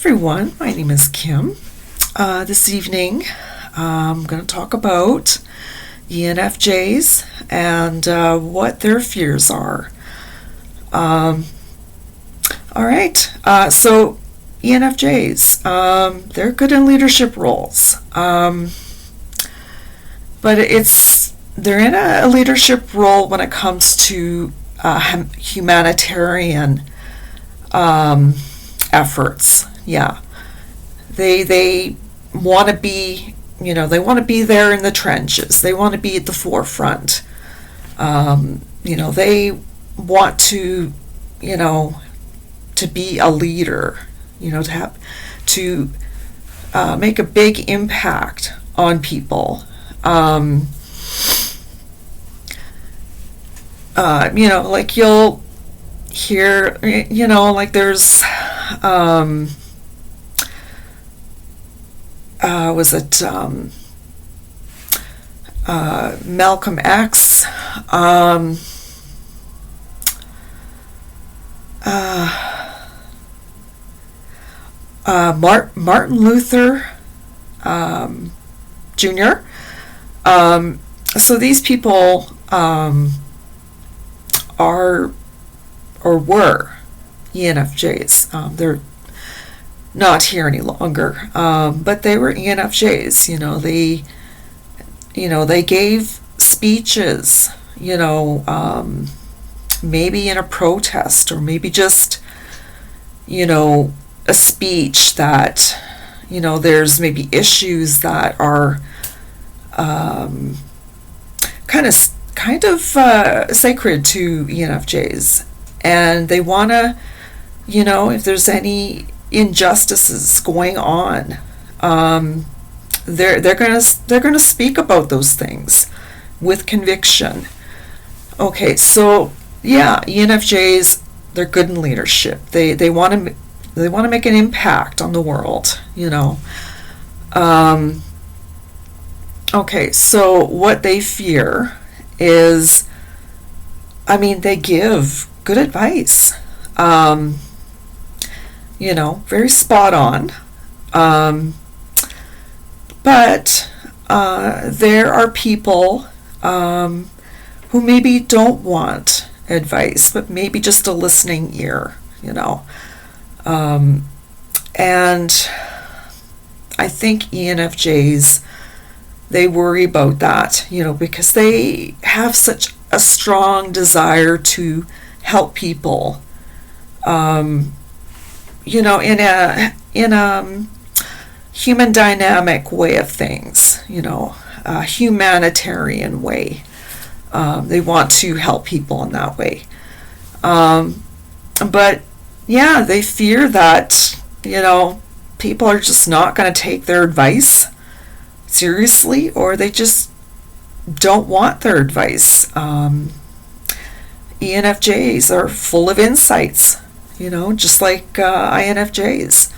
everyone, my name is Kim. This evening I'm going to talk about ENFJs and what their fears are. Alright, so ENFJs, they're good in leadership roles, but they're in a leadership role when it comes to humanitarian efforts. Yeah, they want to be, they want to be there in the trenches. They want to be at the forefront. They want to, to be a leader. To make a big impact on people. Like you'll hear, like there's, was it Malcolm X? Martin Luther Jr. So these people are or were ENFJs. They're not here any longer, but they were ENFJs. They gave speeches, maybe in a protest, or maybe just, a speech that, there's maybe issues that are kind of sacred to ENFJs, and they want to, if there's any injustices going on, they're gonna speak about those things with conviction. Okay, so yeah, ENFJs, they're good in leadership. They want to make an impact on the world. Okay, so what they fear is, they give good advice. Very spot on. But there are people who maybe don't want advice, but maybe just a listening ear, and I think ENFJs, they worry about that, because they have such a strong desire to help people, in a human dynamic way of things, a humanitarian way. They want to help people in that way. But yeah, they fear that, people are just not going to take their advice seriously, or they just don't want their advice. ENFJs are full of insights, just like INFJs.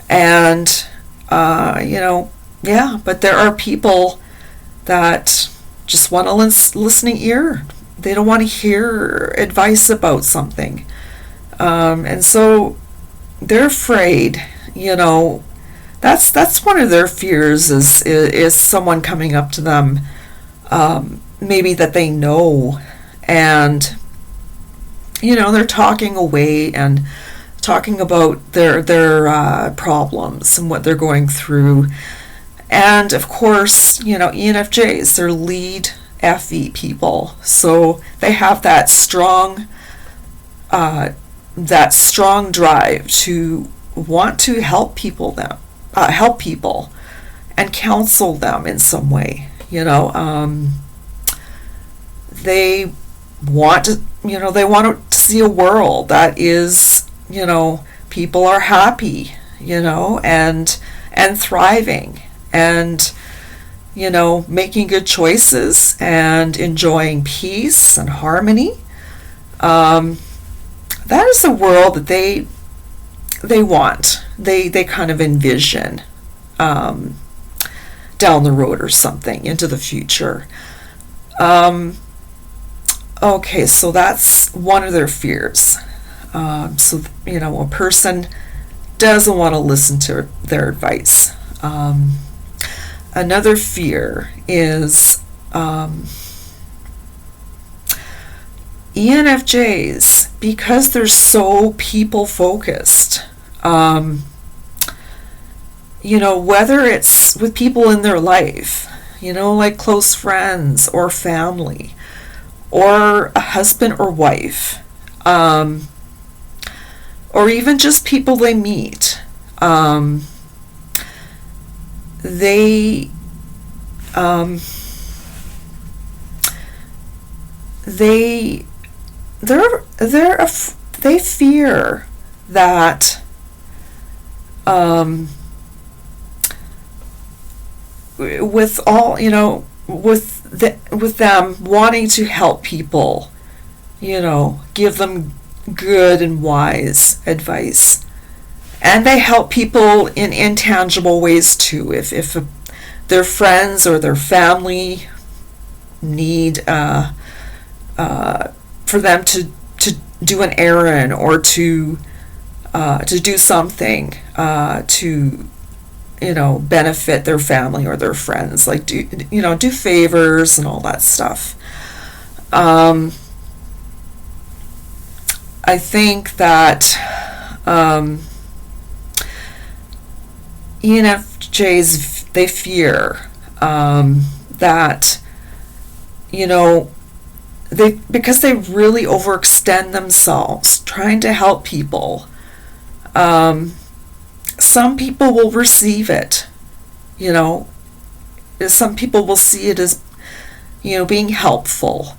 And, but there are people that just want a listening ear. They don't want to hear advice about something. And so they're afraid, that's one of their fears is someone coming up to them, maybe that they know, and, they're talking away and talking about their problems and what they're going through. And of course, ENFJs, they're lead FE people, so they have that strong drive to want to help people and counsel them in some way. They want to, to see a world that is, people are happy, and thriving, and, making good choices and enjoying peace and harmony. That is the world that they want. They kind of envision down the road or something into the future. Okay, so that's one of their fears. So, a person doesn't want to listen to their advice. Another fear is ENFJs, because they're so people focused, whether it's with people in their life, like close friends or family, or a husband or wife, or even just people they meet, they fear that with all, with them wanting to help people, give them good and wise advice, and they help people in intangible ways too. If their friends or their family need for them to do an errand or to do something to benefit their family or their friends, like do favors and all that stuff. I think that ENFJs, they fear that because they really overextend themselves trying to help people. Some people will receive it, some people will see it as, being helpful,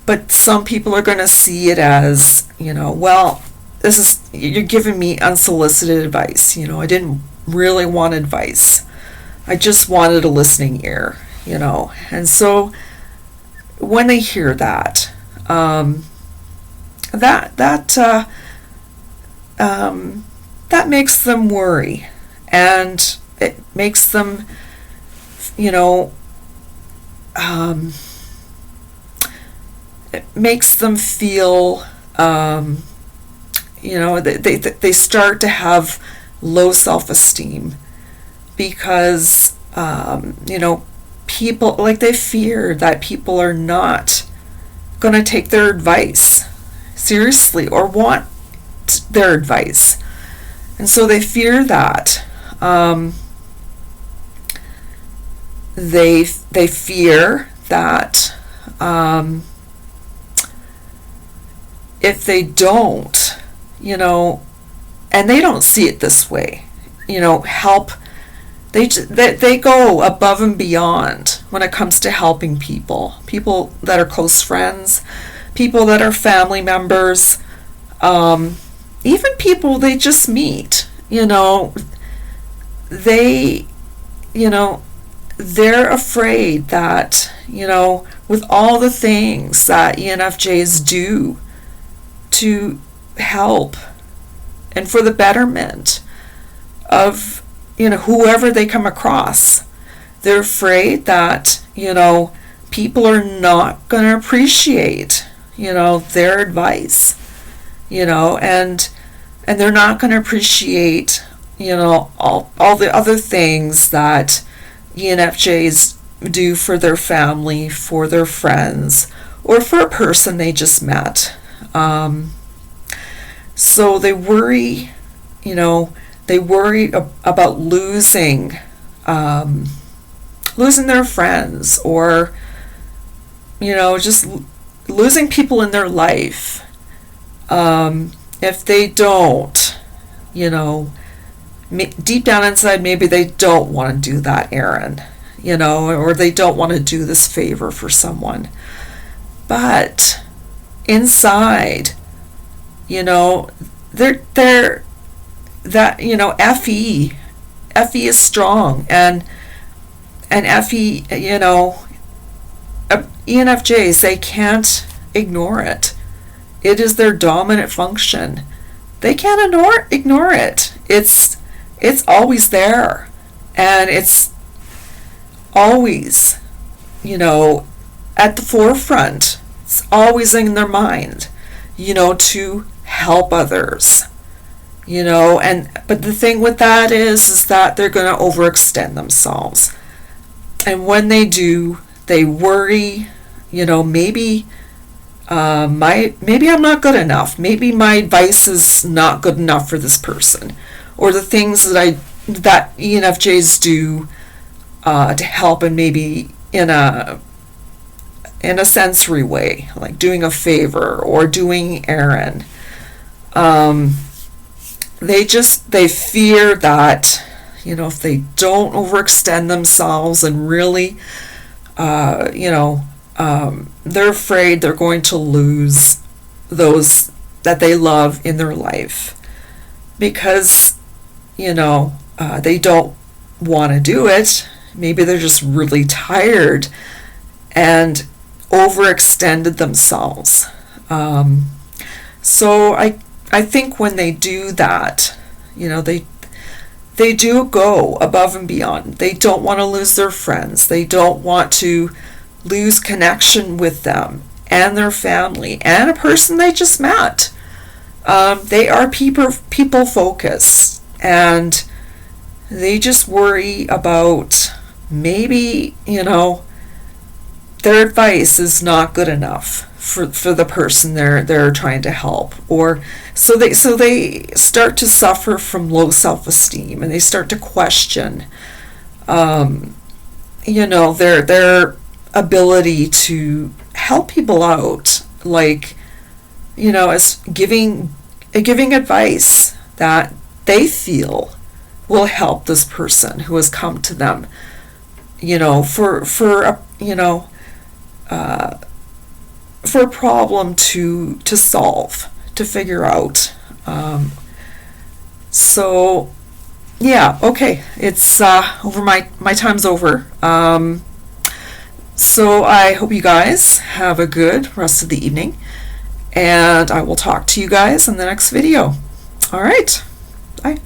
but some people are going to see it as, well, you're giving me unsolicited advice, I didn't really want advice. I just wanted a listening ear, and so when they hear that, that makes them worry, and it makes them, it makes them feel, they start to have low self-esteem because, people, like, they fear that people are not going to take their advice seriously or want their advice, and so they fear that. They fear that if they don't, and they don't see it this way, help. They go above and beyond when it comes to helping people that are close friends, people that are family members, even people they just meet. They're afraid that, with all the things that ENFJs do to help and for the betterment of whoever they come across, they're afraid that people are not going to appreciate their advice, and they're not going to appreciate all the other things that ENFJs do for their family, for their friends, or for a person they just met. So they worry, about losing their friends, or just losing people in their life if they don't, deep down inside, maybe they don't want to do that errand, or they don't want to do this favor for someone, but inside, they're that, FE is strong, and FE, ENFJs, they can't ignore it. It is their dominant function. They can't ignore it. It's always there, and it's always, at the forefront. It's always in their mind, to help others, But the thing with that is that they're going to overextend themselves. And when they do, they worry, maybe maybe I'm not good enough. Maybe my advice is not good enough for this person, or the things that ENFJs do to help, and maybe in a sensory way, like doing a favor or doing an errand. They fear that, if they don't overextend themselves and really, they're afraid they're going to lose those that they love in their life, because, they don't want to do it. Maybe they're just really tired and overextended themselves. So I think when they do that, they do go above and beyond. They don't want to lose their friends. They don't want to lose connection with them and their family and a person they just met. They are people focused, and they just worry about maybe, their advice is not good enough for the person they're trying to help, or so they start to suffer from low self-esteem, and they start to question their ability to help people out, like, as giving advice that they feel will help this person who has come to them, for a problem to solve, to figure out. So yeah, okay, it's over. My time's over. So I hope you guys have a good rest of the evening, and I will talk to you guys in the next video. All right, bye.